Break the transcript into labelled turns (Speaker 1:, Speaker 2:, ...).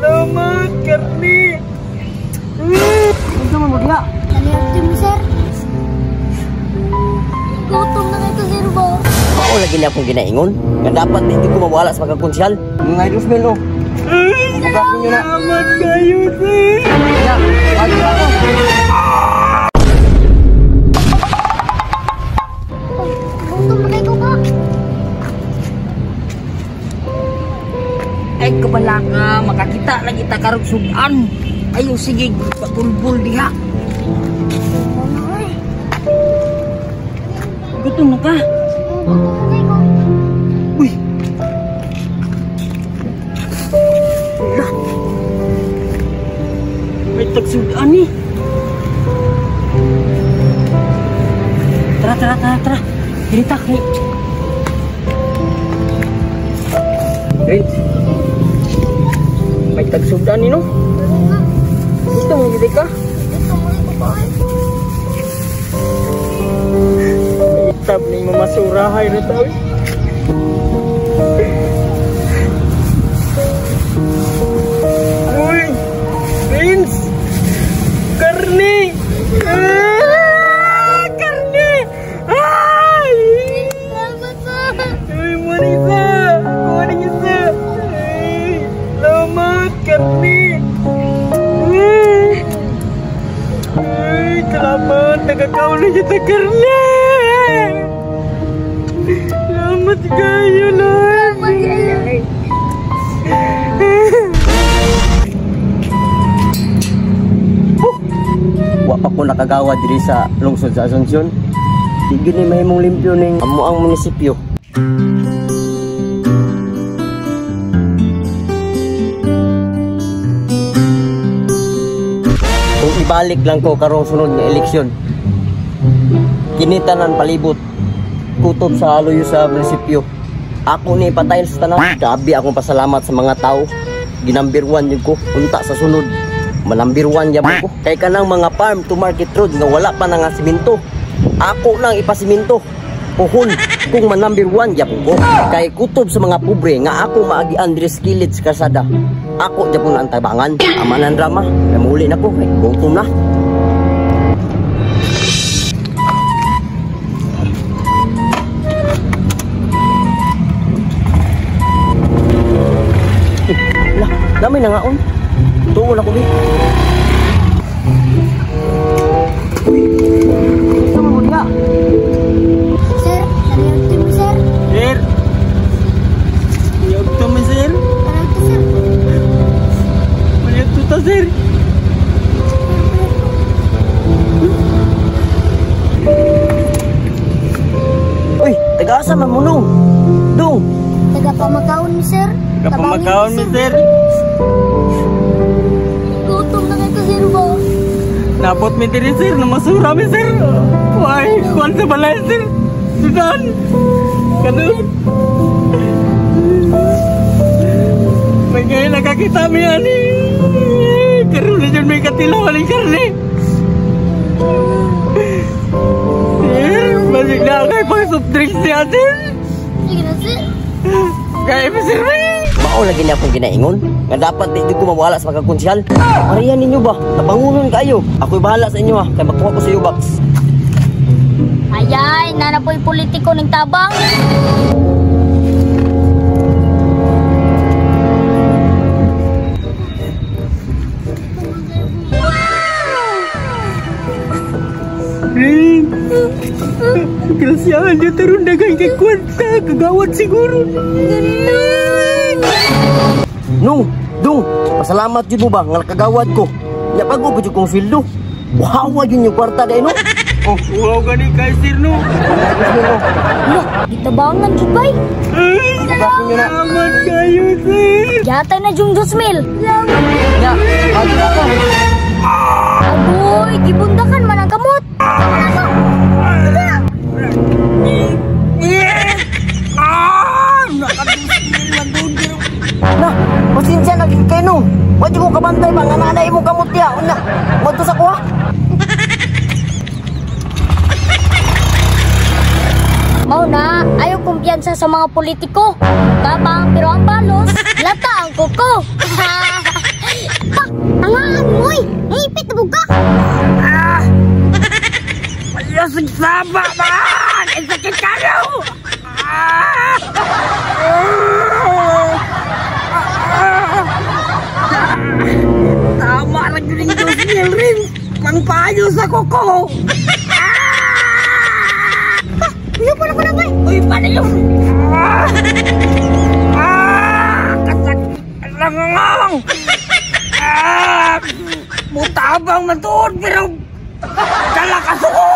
Speaker 1: Salamat, Karni.
Speaker 2: Unsa man mo diha?
Speaker 3: Naliarte mo, sir. Gutom na kayo, sir ba?
Speaker 2: Mao lagi na akong ginaingon. Nga dapat hindi ko mawala sa pagkakonsyal. Mga idol Mel, oh.
Speaker 1: Salamat kayo, sir.
Speaker 2: Ya, pagi ako.
Speaker 3: Gutom na kayo ka.
Speaker 4: Ay kabala nga makakita lagi ta karong sudan. Ayo sige pagulbul diha. Gutom na ka? Uy. Lah. May tagsudan ni. Tara. Dirita kay. Rin. May tagsudan ni no? Gusto mo gidi ka? Itab ni mamasurahay na tayo. Uy! Vince! Karni! Karni! Ay! Uy, Marisa! Marisa! Ay! Salamat, Karni! Ay! Salamat! Nagkakaw na siya sa Karni! Salamat kayo, Lord!
Speaker 2: Wa pa ko nakagawa diri sa lungsod sa Asuncion. Di gini mahimong limpyo ning amo ang munisipyo. Kung ibalik lang ko karong sunod nga eleksyon, kinitanan palibot kutob sa haluyo sa munisipyo. Ako ni patayon sa tanan. Grabe akong pasalamat sa mga tao. Ginumber 1 yun ko. Unta sa sunod. Manumber 1 yabon ko. Kay kanang mga farm to market road nga wala pa na nga siminto. Ako nang ipasiminto. Puhon kung manumber 1 yabon ko. Kay kutob sa mga pobre nga ako maagi Andres Kilid sa kasada. Ako yabon na ang tabangan. Amanan drama. Namuli na ko. Ay gutom na. Dami na nga on. Tuon ako din. Sama mo diha.
Speaker 3: Sir, naliarte mo, sir.
Speaker 1: Sir! Iyog to mo, sir.
Speaker 3: Naliarte, sir.
Speaker 1: Mayag to ta, sir.
Speaker 2: Uy, taga-asa man mo nung. Dong.
Speaker 3: Taga-pamakaon mi, sir.
Speaker 1: Kapamakaon mi, sir.
Speaker 3: Gutom na kayo, sir ba?
Speaker 1: Napot mi diri, sir. Namasura mi, sir. Why? Kuwan sa balay, sir. Sudan. Ganun. May ngayon nakakita mi, ani. Karoon na dyan may katilaw, aling karne. Sir, balik na ako kay pang soft drinks niya, sir.
Speaker 3: Sige na, sir.
Speaker 1: Kaya mi, sir, may.
Speaker 2: Mao lagi na akong ginaingon. Nga dapat di ko mawala sa pagkakonsyal. Marihan ninyo ba? Tabangunon kayo. Ako'y bahala sa inyo ha. Kaya magkuha ko sa iyo, Bax.
Speaker 3: Ayay, nanapoy politiko ng tabang.
Speaker 1: Rin. Kasiyahan niya tarun dagang kay kwarta. Kagawad siguro.
Speaker 2: Dong, pasalamat yun mo ba? Nga nakagawad ko. Ya bago pa kong fildo. Wawa yun yung kwarta dahil no?
Speaker 1: Oh, wow gani kay sir no.
Speaker 3: Lo, gitabangan jud bay.
Speaker 1: Salamat kayo, sir.
Speaker 3: Yatay na jung 2,000.
Speaker 2: Ya, pagi ako.
Speaker 3: Agoy, gibundakan man ang kamot.
Speaker 2: Nah, pasensya na kay no. Wadi ko kabantay ba nga nanay mo kamot ya. Unya, madto sa kuha.
Speaker 3: Mau na, ayaw kumpiyansa sa mga politiko. Babang, pero ang balos, lata ang kuko.
Speaker 4: Saba man! Ang sakit ka daw! Tama rin yung Josmil rin. Pangpayo sa kuko.
Speaker 3: Uyo pala ko na ba?
Speaker 4: Uy, paano yun? Kasakit. Langang. Mutabang matuod pero dala ka suko.